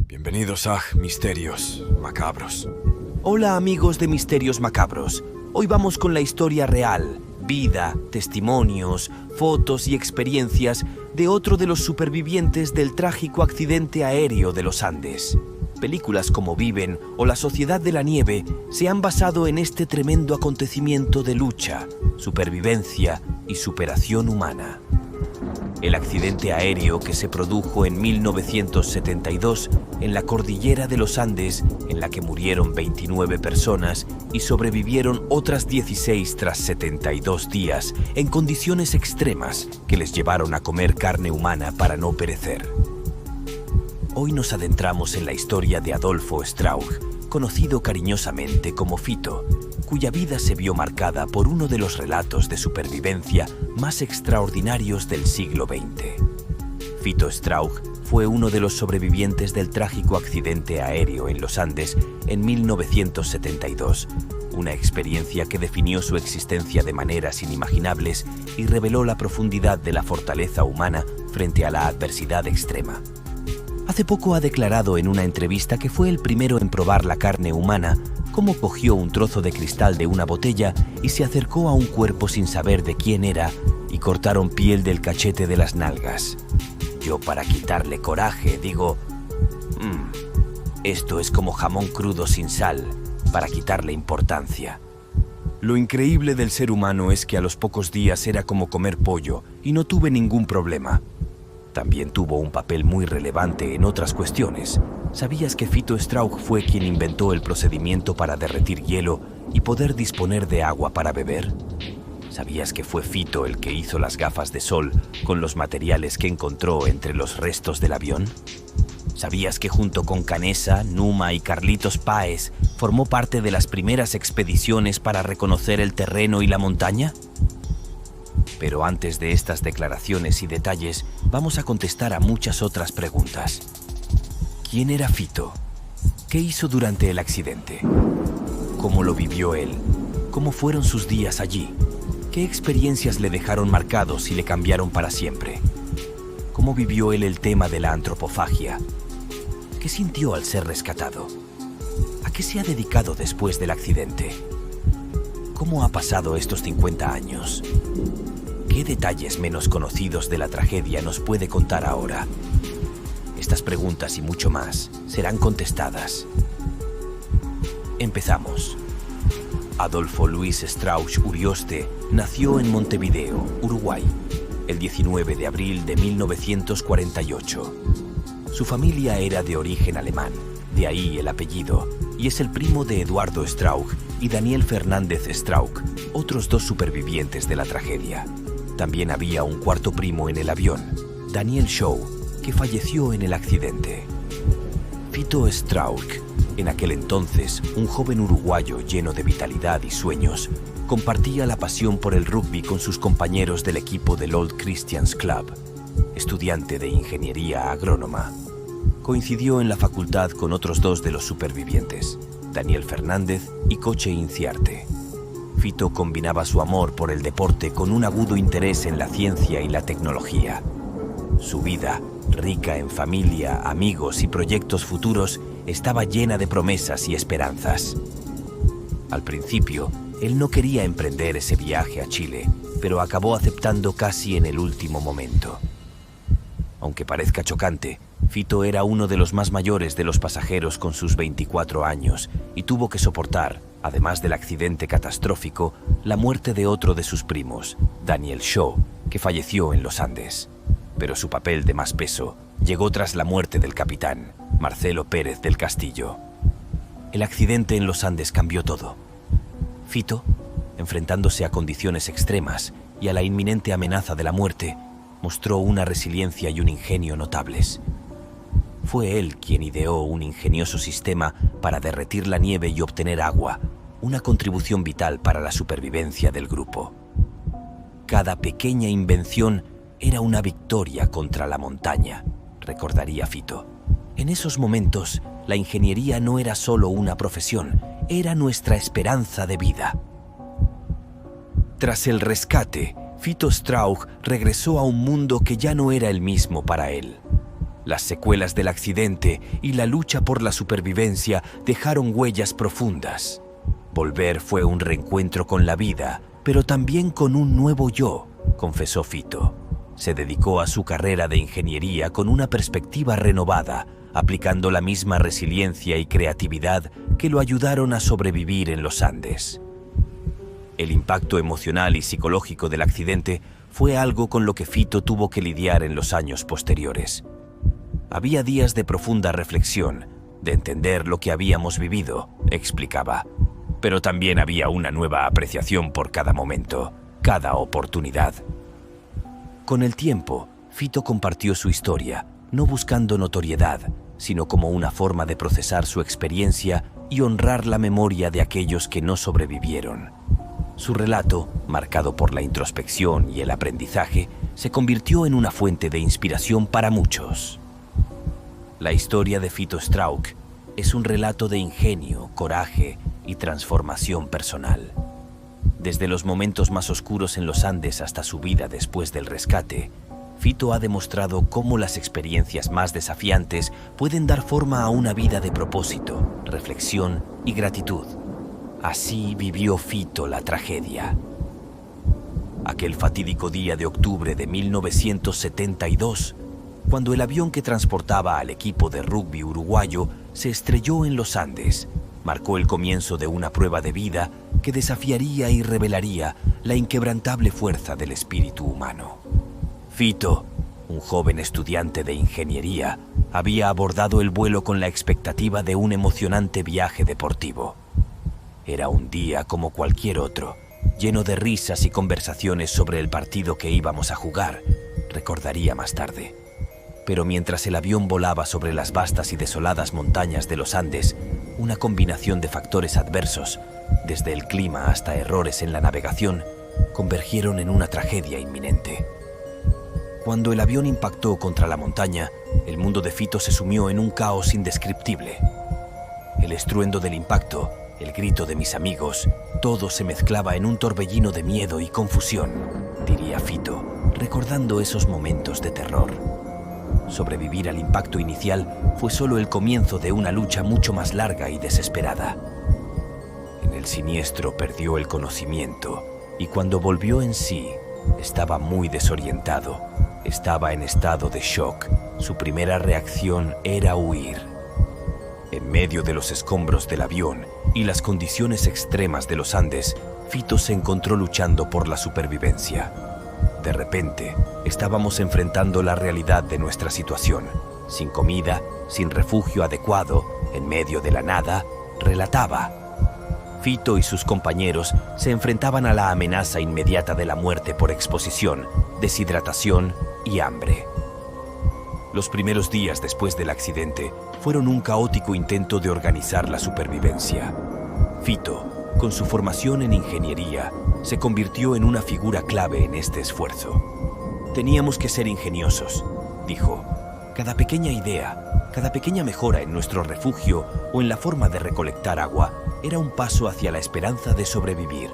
Bienvenidos a Misterios Macabros. Hola amigos de Misterios Macabros. Hoy vamos con la historia real, vida, testimonios, fotos y experiencias de otro de los supervivientes del trágico accidente aéreo de los Andes. Películas como Viven o La Sociedad de la Nieve se han basado en este tremendo acontecimiento de lucha, supervivencia y superación humana. El accidente aéreo que se produjo en 1972 en la cordillera de los Andes, en la que murieron 29 personas y sobrevivieron otras 16 tras 72 días en condiciones extremas que les llevaron a comer carne humana para no perecer. Hoy nos adentramos en la historia de Adolfo Strauch, conocido cariñosamente como Fito, cuya vida se vio marcada por uno de los relatos de supervivencia más extraordinarios del siglo XX. Fito Strauch fue uno de los sobrevivientes del trágico accidente aéreo en los Andes en 1972, una experiencia que definió su existencia de maneras inimaginables y reveló la profundidad de la fortaleza humana frente a la adversidad extrema. Hace poco ha declarado en una entrevista que fue el primero en probar la carne humana, cómo cogió un trozo de cristal de una botella y se acercó a un cuerpo sin saber de quién era y cortaron piel del cachete de las nalgas. Yo, para quitarle coraje, digo, esto es como jamón crudo sin sal, para quitarle importancia. Lo increíble del ser humano es que a los pocos días era como comer pollo y no tuve ningún problema. También tuvo un papel muy relevante en otras cuestiones. ¿Sabías que Fito Strauch fue quien inventó el procedimiento para derretir hielo y poder disponer de agua para beber? ¿Sabías que fue Fito el que hizo las gafas de sol con los materiales que encontró entre los restos del avión? ¿Sabías que junto con Canessa, Numa y Carlitos Páez formó parte de las primeras expediciones para reconocer el terreno y la montaña? Pero antes de estas declaraciones y detalles, vamos a contestar a muchas otras preguntas. ¿Quién era Fito? ¿Qué hizo durante el accidente? ¿Cómo lo vivió él? ¿Cómo fueron sus días allí? ¿Qué experiencias le dejaron marcados y le cambiaron para siempre? ¿Cómo vivió él el tema de la antropofagia? ¿Qué sintió al ser rescatado? ¿A qué se ha dedicado después del accidente? ¿Cómo ha pasado estos 50 años? ¿Qué detalles menos conocidos de la tragedia nos puede contar ahora? Estas preguntas y mucho más serán contestadas. Empezamos. Adolfo Luis Strauch Urioste nació en Montevideo, Uruguay, el 19 de abril de 1948. Su familia era de origen alemán, de ahí el apellido, y es el primo de Eduardo Strauch y Daniel Fernández Strauch, otros dos supervivientes de la tragedia. También había un cuarto primo en el avión, Daniel Shaw, que falleció en el accidente. Fito Strauch, en aquel entonces un joven uruguayo lleno de vitalidad y sueños, compartía la pasión por el rugby con sus compañeros del equipo del Old Christians Club. Estudiante de ingeniería agrónoma, coincidió en la facultad con otros dos de los supervivientes, Daniel Fernández y Coche Inciarte. Fito combinaba su amor por el deporte con un agudo interés en la ciencia y la tecnología. Su vida, rica en familia, amigos y proyectos futuros, estaba llena de promesas y esperanzas. Al principio, él no quería emprender ese viaje a Chile, pero acabó aceptando casi en el último momento. Aunque parezca chocante, Fito era uno de los más mayores de los pasajeros con sus 24 años y tuvo que soportar, además del accidente catastrófico, la muerte de otro de sus primos, Daniel Shaw, que falleció en los Andes. Pero su papel de más peso llegó tras la muerte del capitán, Marcelo Pérez del Castillo. El accidente en los Andes cambió todo. Fito, enfrentándose a condiciones extremas y a la inminente amenaza de la muerte, mostró una resiliencia y un ingenio notables. Fue él quien ideó un ingenioso sistema para derretir la nieve y obtener agua, una contribución vital para la supervivencia del grupo. Cada pequeña invención era una victoria contra la montaña, recordaría Fito. En esos momentos, la ingeniería no era solo una profesión, era nuestra esperanza de vida. Tras el rescate, Fito Strauch regresó a un mundo que ya no era el mismo para él. Las secuelas del accidente y la lucha por la supervivencia dejaron huellas profundas. Volver fue un reencuentro con la vida, pero también con un nuevo yo, confesó Fito. Se dedicó a su carrera de ingeniería con una perspectiva renovada, aplicando la misma resiliencia y creatividad que lo ayudaron a sobrevivir en los Andes. El impacto emocional y psicológico del accidente fue algo con lo que Fito tuvo que lidiar en los años posteriores. Había días de profunda reflexión, de entender lo que habíamos vivido, explicaba. Pero también había una nueva apreciación por cada momento, cada oportunidad. Con el tiempo, Fito compartió su historia, no buscando notoriedad, sino como una forma de procesar su experiencia y honrar la memoria de aquellos que no sobrevivieron. Su relato, marcado por la introspección y el aprendizaje, se convirtió en una fuente de inspiración para muchos. La historia de Fito Strauch es un relato de ingenio, coraje y transformación personal. Desde los momentos más oscuros en los Andes hasta su vida después del rescate, Fito ha demostrado cómo las experiencias más desafiantes pueden dar forma a una vida de propósito, reflexión y gratitud. Así vivió Fito la tragedia. Aquel fatídico día de octubre de 1972, cuando el avión que transportaba al equipo de rugby uruguayo se estrelló en los Andes, marcó el comienzo de una prueba de vida que desafiaría y revelaría la inquebrantable fuerza del espíritu humano. Fito, un joven estudiante de ingeniería, había abordado el vuelo con la expectativa de un emocionante viaje deportivo. Era un día como cualquier otro, lleno de risas y conversaciones sobre el partido que íbamos a jugar, recordaría más tarde. Pero mientras el avión volaba sobre las vastas y desoladas montañas de los Andes, una combinación de factores adversos, desde el clima hasta errores en la navegación, convergieron en una tragedia inminente. Cuando el avión impactó contra la montaña, el mundo de Fito se sumió en un caos indescriptible. El estruendo del impacto, el grito de mis amigos, todo se mezclaba en un torbellino de miedo y confusión, diría Fito, recordando esos momentos de terror. Sobrevivir al impacto inicial fue solo el comienzo de una lucha mucho más larga y desesperada. En el siniestro perdió el conocimiento y cuando volvió en sí, estaba muy desorientado. Estaba en estado de shock. Su primera reacción era huir. En medio de los escombros del avión y las condiciones extremas de los Andes, Fito se encontró luchando por la supervivencia. De repente, estábamos enfrentando la realidad de nuestra situación. Sin comida, sin refugio adecuado, en medio de la nada, relataba. Fito y sus compañeros se enfrentaban a la amenaza inmediata de la muerte por exposición, deshidratación y hambre. Los primeros días después del accidente fueron un caótico intento de organizar la supervivencia. Fito, con su formación en ingeniería, se convirtió en una figura clave en este esfuerzo. Teníamos que ser ingeniosos, dijo. Cada pequeña idea, cada pequeña mejora en nuestro refugio o en la forma de recolectar agua era un paso hacia la esperanza de sobrevivir.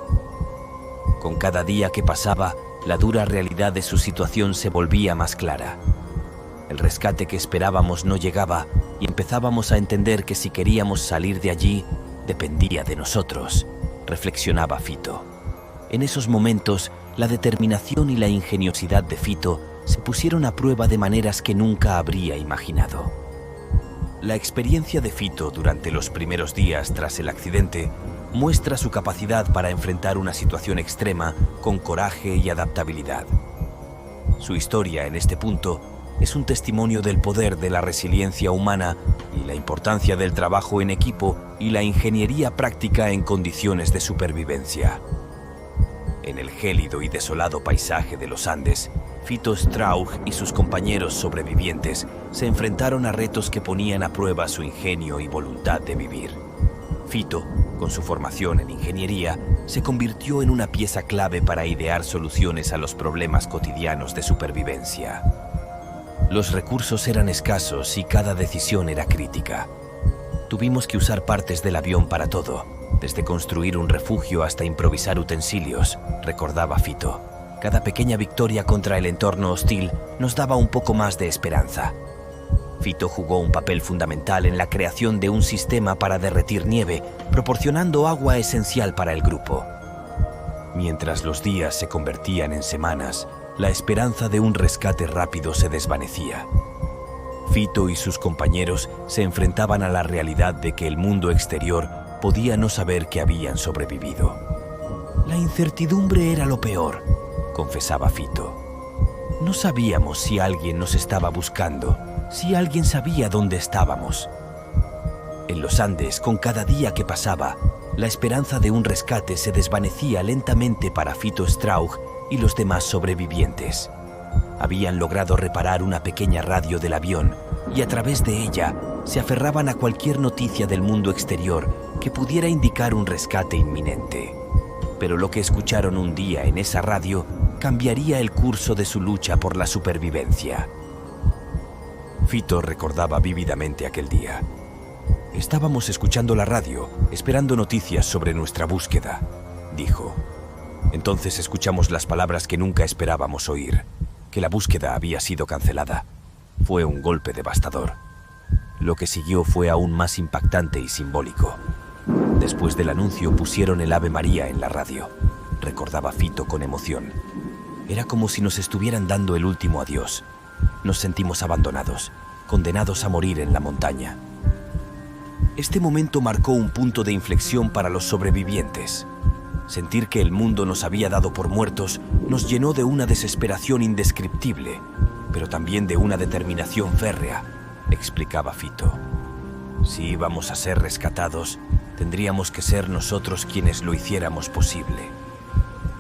Con cada día que pasaba, la dura realidad de su situación se volvía más clara. El rescate que esperábamos no llegaba y empezábamos a entender que si queríamos salir de allí, dependía de nosotros, reflexionaba Fito. En esos momentos, la determinación y la ingeniosidad de Fito se pusieron a prueba de maneras que nunca habría imaginado. La experiencia de Fito durante los primeros días tras el accidente muestra su capacidad para enfrentar una situación extrema con coraje y adaptabilidad. Su historia en este punto es un testimonio del poder de la resiliencia humana y la importancia del trabajo en equipo y la ingeniería práctica en condiciones de supervivencia. En el gélido y desolado paisaje de los Andes, Fito Strauch y sus compañeros sobrevivientes se enfrentaron a retos que ponían a prueba su ingenio y voluntad de vivir. Fito, con su formación en ingeniería, se convirtió en una pieza clave para idear soluciones a los problemas cotidianos de supervivencia. Los recursos eran escasos y cada decisión era crítica. Tuvimos que usar partes del avión para todo, desde construir un refugio hasta improvisar utensilios, recordaba Fito. Cada pequeña victoria contra el entorno hostil nos daba un poco más de esperanza. Fito jugó un papel fundamental en la creación de un sistema para derretir nieve, proporcionando agua esencial para el grupo. Mientras los días se convertían en semanas, la esperanza de un rescate rápido se desvanecía. Fito y sus compañeros se enfrentaban a la realidad de que el mundo exterior podía no saber que habían sobrevivido. La incertidumbre era lo peor, confesaba Fito. No sabíamos si alguien nos estaba buscando, si alguien sabía dónde estábamos. En los Andes, con cada día que pasaba, la esperanza de un rescate se desvanecía lentamente para Fito Strauch y los demás sobrevivientes. Habían logrado reparar una pequeña radio del avión y a través de ella se aferraban a cualquier noticia del mundo exterior que pudiera indicar un rescate inminente. Pero lo que escucharon un día en esa radio cambiaría el curso de su lucha por la supervivencia. Fito recordaba vívidamente aquel día. Estábamos escuchando la radio, esperando noticias sobre nuestra búsqueda, dijo. Entonces escuchamos las palabras que nunca esperábamos oír, que la búsqueda había sido cancelada. Fue un golpe devastador. Lo que siguió fue aún más impactante y simbólico. Después del anuncio pusieron el Ave María en la radio, recordaba Fito con emoción. Era como si nos estuvieran dando el último adiós. Nos sentimos abandonados, condenados a morir en la montaña. Este momento marcó un punto de inflexión para los sobrevivientes. Sentir que el mundo nos había dado por muertos nos llenó de una desesperación indescriptible, pero también de una determinación férrea, explicaba Fito. Si íbamos a ser rescatados, tendríamos que ser nosotros quienes lo hiciéramos posible.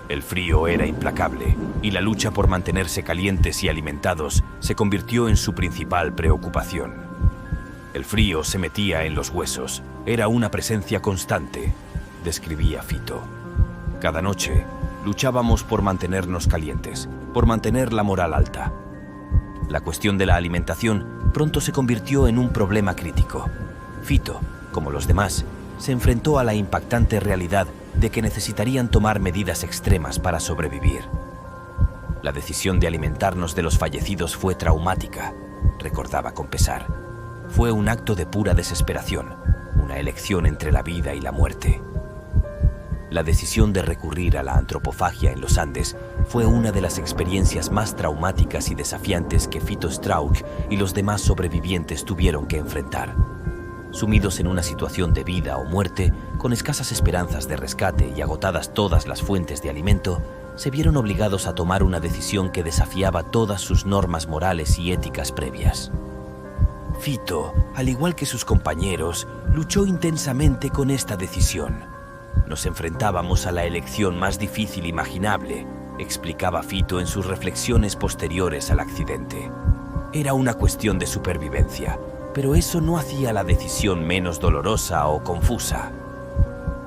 El frío era implacable y la lucha por mantenerse calientes y alimentados se convirtió en su principal preocupación. El frío se metía en los huesos, era una presencia constante, describía Fito. Cada noche luchábamos por mantenernos calientes, por mantener la moral alta. La cuestión de la alimentación pronto se convirtió en un problema crítico. Fito, como los demás, se enfrentó a la impactante realidad de que necesitarían tomar medidas extremas para sobrevivir. La decisión de alimentarnos de los fallecidos fue traumática, recordaba con pesar. Fue un acto de pura desesperación, una elección entre la vida y la muerte. La decisión de recurrir a la antropofagia en los Andes fue una de las experiencias más traumáticas y desafiantes que Fito Strauch y los demás sobrevivientes tuvieron que enfrentar. Sumidos en una situación de vida o muerte, con escasas esperanzas de rescate y agotadas todas las fuentes de alimento, se vieron obligados a tomar una decisión que desafiaba todas sus normas morales y éticas previas. Fito, al igual que sus compañeros, luchó intensamente con esta decisión. Nos enfrentábamos a la elección más difícil imaginable, explicaba Fito en sus reflexiones posteriores al accidente. Era una cuestión de supervivencia, pero eso no hacía la decisión menos dolorosa o confusa.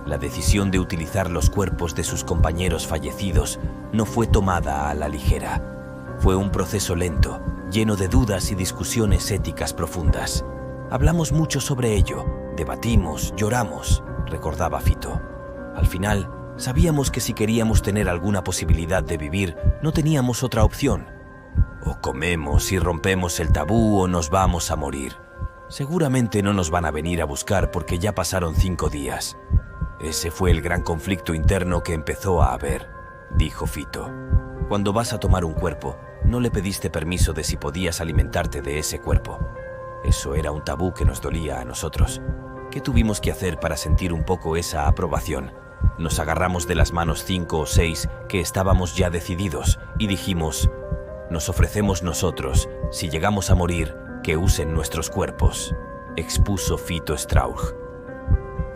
La decisión de utilizar los cuerpos de sus compañeros fallecidos no fue tomada a la ligera. Fue un proceso lento, lleno de dudas y discusiones éticas profundas. Hablamos mucho sobre ello, debatimos, lloramos, recordaba Fito. Al final, sabíamos que si queríamos tener alguna posibilidad de vivir, no teníamos otra opción. O comemos y rompemos el tabú o nos vamos a morir. Seguramente no nos van a venir a buscar porque ya pasaron 5 días. Ese fue el gran conflicto interno que empezó a haber, dijo Fito. Cuando vas a tomar un cuerpo, no le pediste permiso de si podías alimentarte de ese cuerpo. Eso era un tabú que nos dolía a nosotros. ¿Qué tuvimos que hacer para sentir un poco esa aprobación? Nos agarramos de las manos 5 o 6 que estábamos ya decididos y dijimos, nos ofrecemos nosotros, si llegamos a morir, que usen nuestros cuerpos, expuso Fito Strauch.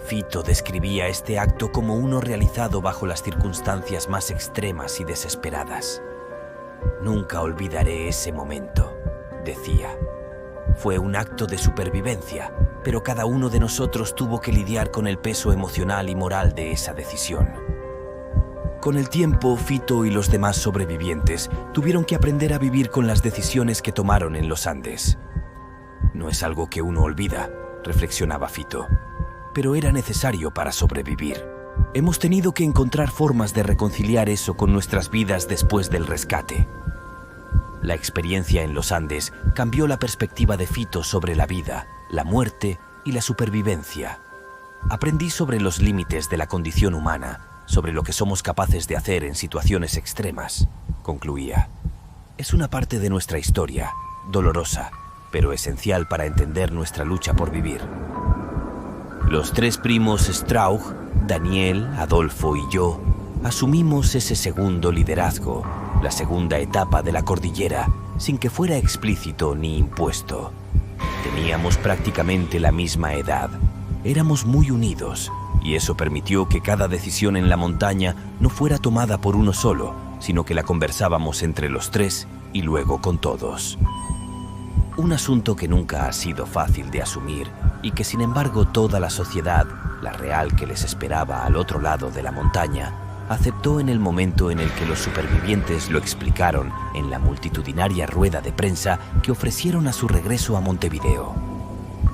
Fito describía este acto como uno realizado bajo las circunstancias más extremas y desesperadas. Nunca olvidaré ese momento, decía. Fue un acto de supervivencia, pero cada uno de nosotros tuvo que lidiar con el peso emocional y moral de esa decisión. Con el tiempo, Fito y los demás sobrevivientes tuvieron que aprender a vivir con las decisiones que tomaron en los Andes. No es algo que uno olvida, reflexionaba Fito, pero era necesario para sobrevivir. Hemos tenido que encontrar formas de reconciliar eso con nuestras vidas después del rescate. La experiencia en los Andes cambió la perspectiva de Fito sobre la vida, la muerte y la supervivencia. Aprendí sobre los límites de la condición humana, sobre lo que somos capaces de hacer en situaciones extremas, concluía. Es una parte de nuestra historia, dolorosa, pero esencial para entender nuestra lucha por vivir. Los tres primos Strauch, Daniel, Adolfo y yo, asumimos ese segundo liderazgo, la segunda etapa de la cordillera, sin que fuera explícito ni impuesto. Teníamos prácticamente la misma edad, éramos muy unidos, y eso permitió que cada decisión en la montaña no fuera tomada por uno solo, sino que la conversábamos entre los tres y luego con todos. Un asunto que nunca ha sido fácil de asumir y que sin embargo toda la sociedad, la real que les esperaba al otro lado de la montaña, aceptó en el momento en el que los supervivientes lo explicaron en la multitudinaria rueda de prensa que ofrecieron a su regreso a Montevideo.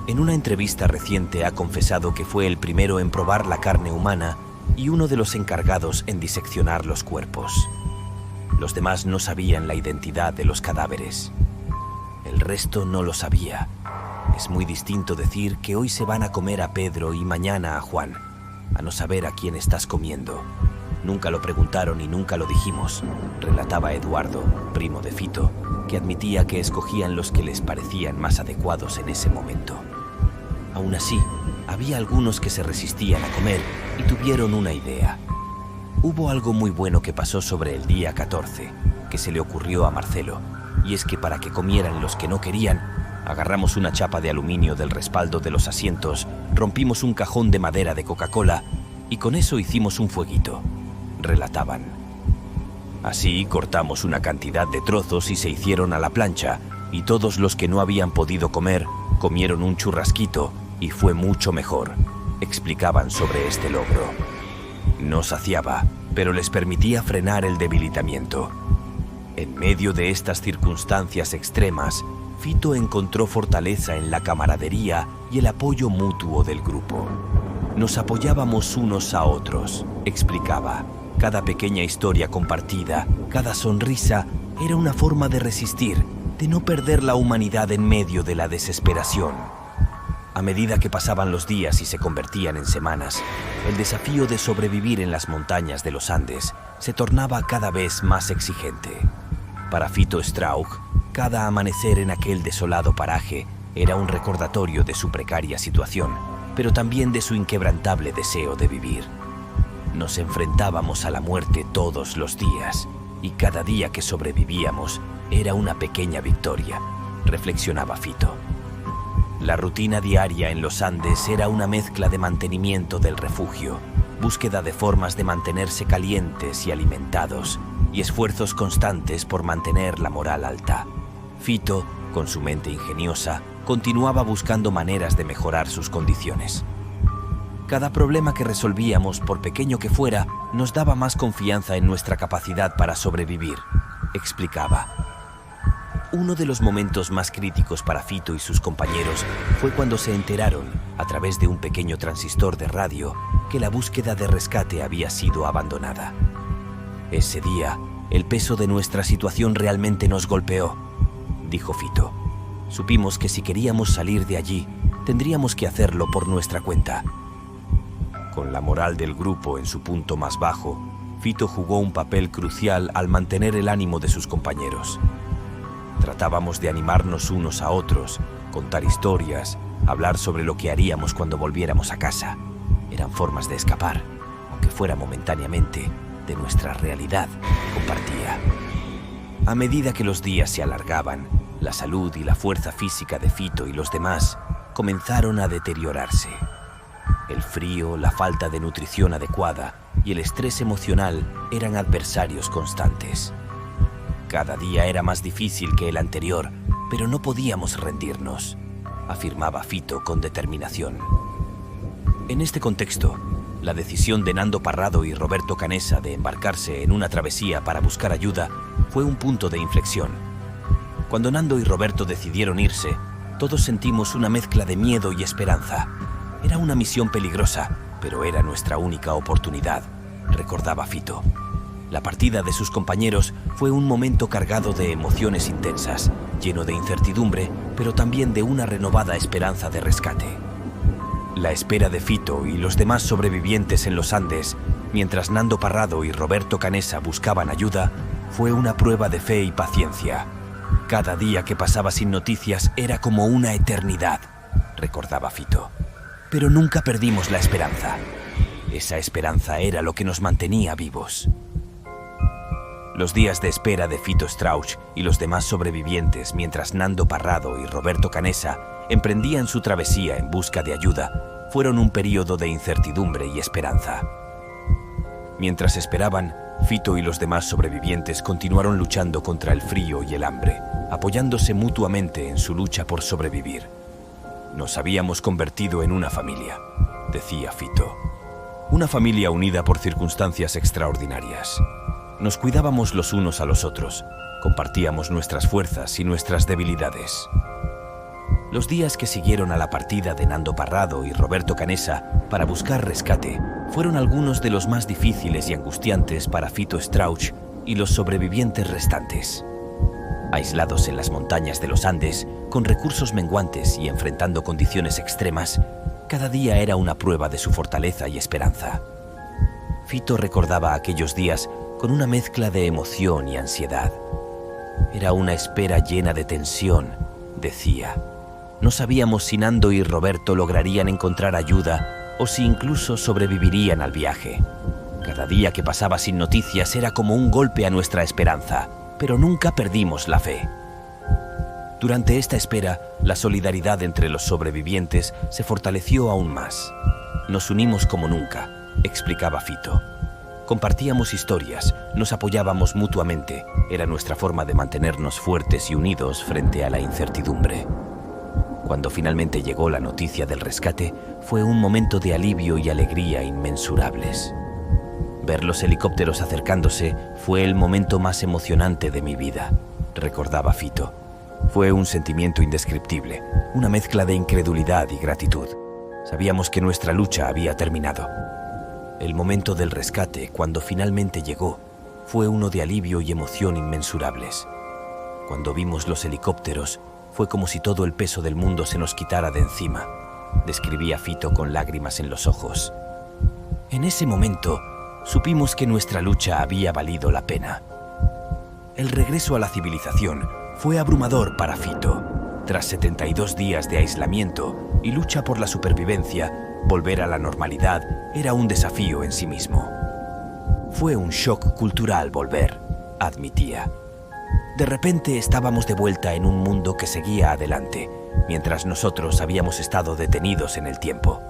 En una entrevista reciente ha confesado que fue el primero en probar la carne humana y uno de los encargados en diseccionar los cuerpos. Los demás no sabían la identidad de los cadáveres. El resto no lo sabía. Es muy distinto decir que hoy se van a comer a Pedro y mañana a Juan, a no saber a quién estás comiendo. Nunca lo preguntaron y nunca lo dijimos, relataba Eduardo, primo de Fito, que admitía que escogían los que les parecían más adecuados en ese momento. Aún así, había algunos que se resistían a comer y tuvieron una idea. Hubo algo muy bueno que pasó sobre el día 14, que se le ocurrió a Marcelo, y es que para que comieran los que no querían, agarramos una chapa de aluminio del respaldo de los asientos, rompimos un cajón de madera de Coca-Cola y con eso hicimos un fueguito, relataban. Así cortamos una cantidad de trozos y se hicieron a la plancha, y todos los que no habían podido comer comieron un churrasquito y fue mucho mejor, explicaban sobre este logro. No saciaba, pero les permitía frenar el debilitamiento. En medio de estas circunstancias extremas, Fito encontró fortaleza en la camaradería y el apoyo mutuo del grupo. Nos apoyábamos unos a otros, explicaba. Cada pequeña historia compartida, cada sonrisa, era una forma de resistir, de no perder la humanidad en medio de la desesperación. A medida que pasaban los días y se convertían en semanas, el desafío de sobrevivir en las montañas de los Andes se tornaba cada vez más exigente. Para Fito Strauch, cada amanecer en aquel desolado paraje era un recordatorio de su precaria situación, pero también de su inquebrantable deseo de vivir. Nos enfrentábamos a la muerte todos los días, y cada día que sobrevivíamos era una pequeña victoria, reflexionaba Fito. La rutina diaria en los Andes era una mezcla de mantenimiento del refugio, búsqueda de formas de mantenerse calientes y alimentados, y esfuerzos constantes por mantener la moral alta. Fito, con su mente ingeniosa, continuaba buscando maneras de mejorar sus condiciones. Cada problema que resolvíamos, por pequeño que fuera, nos daba más confianza en nuestra capacidad para sobrevivir, explicaba. Uno de los momentos más críticos para Fito y sus compañeros fue cuando se enteraron, a través de un pequeño transistor de radio, que la búsqueda de rescate había sido abandonada. Ese día, el peso de nuestra situación realmente nos golpeó, dijo Fito. Supimos que si queríamos salir de allí, tendríamos que hacerlo por nuestra cuenta. Con la moral del grupo en su punto más bajo, Fito jugó un papel crucial al mantener el ánimo de sus compañeros. Tratábamos de animarnos unos a otros, contar historias, hablar sobre lo que haríamos cuando volviéramos a casa. Eran formas de escapar, aunque fuera momentáneamente, de nuestra realidad, compartía. A medida que los días se alargaban, la salud y la fuerza física de Fito y los demás comenzaron a deteriorarse. El frío, la falta de nutrición adecuada y el estrés emocional eran adversarios constantes. Cada día era más difícil que el anterior, pero no podíamos rendirnos, afirmaba Fito con determinación. En este contexto, la decisión de Nando Parrado y Roberto Canessa de embarcarse en una travesía para buscar ayuda fue un punto de inflexión. Cuando Nando y Roberto decidieron irse, todos sentimos una mezcla de miedo y esperanza. Era una misión peligrosa, pero era nuestra única oportunidad, recordaba Fito. La partida de sus compañeros fue un momento cargado de emociones intensas, lleno de incertidumbre, pero también de una renovada esperanza de rescate. La espera de Fito y los demás sobrevivientes en los Andes, mientras Nando Parrado y Roberto Canessa buscaban ayuda, fue una prueba de fe y paciencia. Cada día que pasaba sin noticias era como una eternidad, recordaba Fito. Pero nunca perdimos la esperanza. Esa esperanza era lo que nos mantenía vivos. Los días de espera de Fito Strauch y los demás sobrevivientes, mientras Nando Parrado y Roberto Canessa emprendían su travesía en busca de ayuda, fueron un período de incertidumbre y esperanza. Mientras esperaban, Fito y los demás sobrevivientes continuaron luchando contra el frío y el hambre, apoyándose mutuamente en su lucha por sobrevivir. Nos habíamos convertido en una familia, decía Fito. Una familia unida por circunstancias extraordinarias. Nos cuidábamos los unos a los otros, compartíamos nuestras fuerzas y nuestras debilidades. Los días que siguieron a la partida de Nando Parrado y Roberto Canessa para buscar rescate fueron algunos de los más difíciles y angustiantes para Fito Strauch y los sobrevivientes restantes. Aislados en las montañas de los Andes, con recursos menguantes y enfrentando condiciones extremas, cada día era una prueba de su fortaleza y esperanza. Fito recordaba aquellos días con una mezcla de emoción y ansiedad. Era una espera llena de tensión, decía. No sabíamos si Nando y Roberto lograrían encontrar ayuda o si incluso sobrevivirían al viaje. Cada día que pasaba sin noticias era como un golpe a nuestra esperanza, pero nunca perdimos la fe. Durante esta espera, la solidaridad entre los sobrevivientes se fortaleció aún más. Nos unimos como nunca, explicaba Fito. Compartíamos historias, nos apoyábamos mutuamente. Era nuestra forma de mantenernos fuertes y unidos frente a la incertidumbre. Cuando finalmente llegó la noticia del rescate, fue un momento de alivio y alegría inmensurables. Ver los helicópteros acercándose fue el momento más emocionante de mi vida, recordaba Fito. Fue un sentimiento indescriptible, una mezcla de incredulidad y gratitud. Sabíamos que nuestra lucha había terminado. El momento del rescate, cuando finalmente llegó, fue uno de alivio y emoción inmensurables. Cuando vimos los helicópteros, fue como si todo el peso del mundo se nos quitara de encima, describía Fito con lágrimas en los ojos. En ese momento, supimos que nuestra lucha había valido la pena. El regreso a la civilización fue abrumador para Fito. Tras 72 días de aislamiento y lucha por la supervivencia, volver a la normalidad era un desafío en sí mismo. Fue un shock cultural volver, admitía. De repente estábamos de vuelta en un mundo que seguía adelante, mientras nosotros habíamos estado detenidos en el tiempo.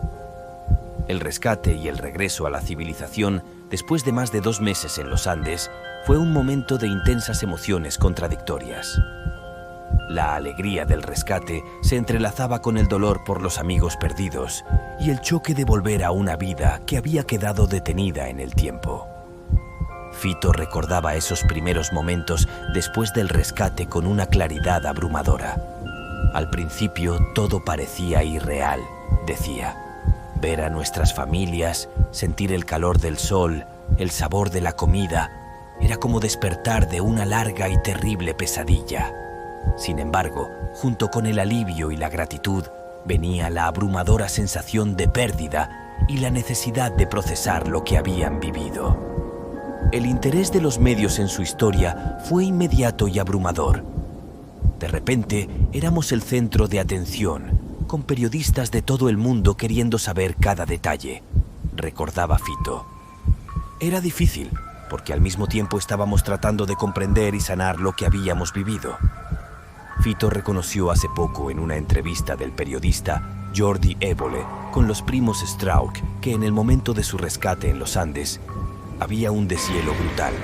El rescate y el regreso a la civilización, después de más de 2 meses en los Andes, fue un momento de intensas emociones contradictorias. La alegría del rescate se entrelazaba con el dolor por los amigos perdidos y el choque de volver a una vida que había quedado detenida en el tiempo. Fito recordaba esos primeros momentos después del rescate con una claridad abrumadora. Al principio todo parecía irreal, decía. Ver a nuestras familias, sentir el calor del sol, el sabor de la comida, era como despertar de una larga y terrible pesadilla. Sin embargo, junto con el alivio y la gratitud, venía la abrumadora sensación de pérdida y la necesidad de procesar lo que habían vivido. El interés de los medios en su historia fue inmediato y abrumador. De repente, éramos el centro de atención, con periodistas de todo el mundo queriendo saber cada detalle, recordaba Fito. Era difícil, porque al mismo tiempo estábamos tratando de comprender y sanar lo que habíamos vivido. Fito reconoció hace poco en una entrevista del periodista Jordi Évole con los primos Strauch que en el momento de su rescate en los Andes había un deshielo brutal,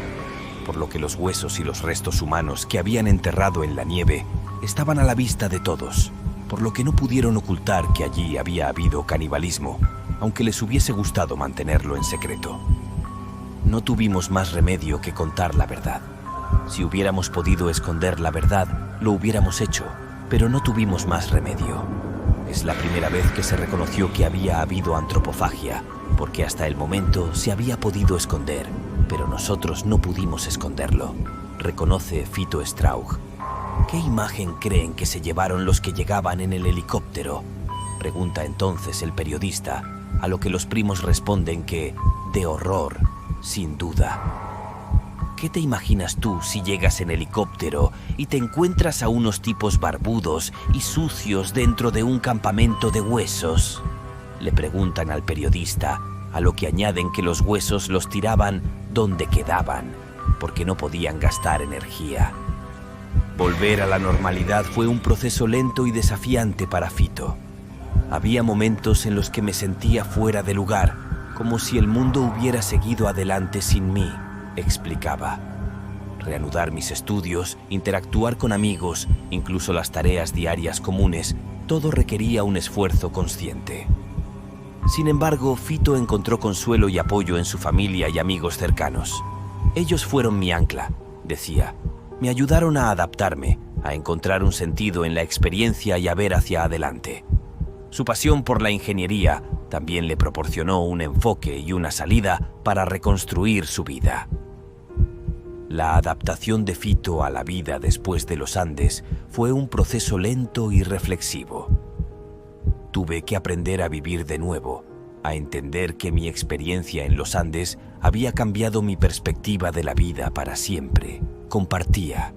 por lo que los huesos y los restos humanos que habían enterrado en la nieve estaban a la vista de todos, por lo que no pudieron ocultar que allí había habido canibalismo, aunque les hubiese gustado mantenerlo en secreto. No tuvimos más remedio que contar la verdad. Si hubiéramos podido esconder la verdad, lo hubiéramos hecho, pero no tuvimos más remedio. Es la primera vez que se reconoció que había habido antropofagia, porque hasta el momento se había podido esconder, pero nosotros no pudimos esconderlo, reconoce Fito Strauch. ¿Qué imagen creen que se llevaron los que llegaban en el helicóptero?, pregunta entonces el periodista, a lo que los primos responden que de horror, sin duda. ¿Qué te imaginas tú si llegas en helicóptero y te encuentras a unos tipos barbudos y sucios dentro de un campamento de huesos?, le preguntan al periodista, a lo que añaden que los huesos los tiraban donde quedaban, porque no podían gastar energía. Volver a la normalidad fue un proceso lento y desafiante para Fito. Había momentos en los que me sentía fuera de lugar, como si el mundo hubiera seguido adelante sin mí, explicaba. Reanudar mis estudios, interactuar con amigos, incluso las tareas diarias comunes, todo requería un esfuerzo consciente. Sin embargo, Fito encontró consuelo y apoyo en su familia y amigos cercanos. Ellos fueron mi ancla, decía. Me ayudaron a adaptarme, a encontrar un sentido en la experiencia y a ver hacia adelante. Su pasión por la ingeniería también le proporcionó un enfoque y una salida para reconstruir su vida. La adaptación de Fito a la vida después de los Andes fue un proceso lento y reflexivo. Tuve que aprender a vivir de nuevo, a entender que mi experiencia en los Andes había cambiado mi perspectiva de la vida para siempre, compartía.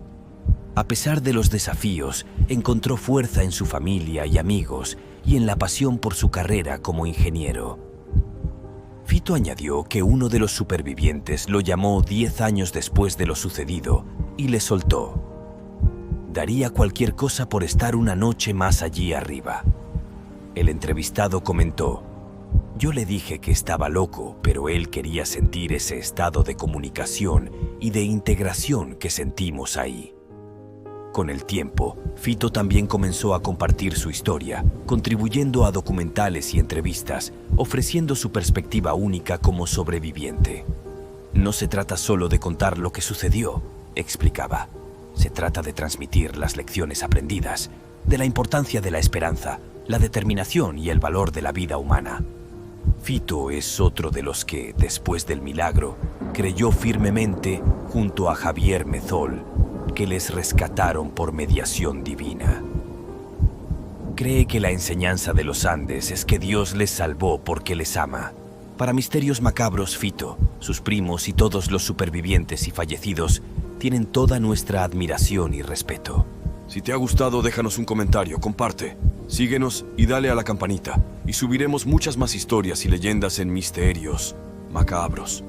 A pesar de los desafíos, encontró fuerza en su familia y amigos y en la pasión por su carrera como ingeniero. Fito añadió que uno de los supervivientes lo llamó 10 años después de lo sucedido y le soltó. Daría cualquier cosa por estar una noche más allí arriba. El entrevistado comentó: yo le dije que estaba loco, pero él quería sentir ese estado de comunicación y de integración que sentimos ahí. Con el tiempo, Fito también comenzó a compartir su historia, contribuyendo a documentales y entrevistas, ofreciendo su perspectiva única como sobreviviente. No se trata solo de contar lo que sucedió, explicaba. Se trata de transmitir las lecciones aprendidas, de la importancia de la esperanza, la determinación y el valor de la vida humana. Fito es otro de los que, después del milagro, creyó firmemente, junto a Javier Mezol, que les rescataron por mediación divina. Cree que la enseñanza de los Andes es que Dios les salvó porque les ama. Para Misterios Macabros, Fito, sus primos y todos los supervivientes y fallecidos tienen toda nuestra admiración y respeto. Si te ha gustado, déjanos un comentario, comparte, síguenos y dale a la campanita. Y subiremos muchas más historias y leyendas en Misterios Macabros.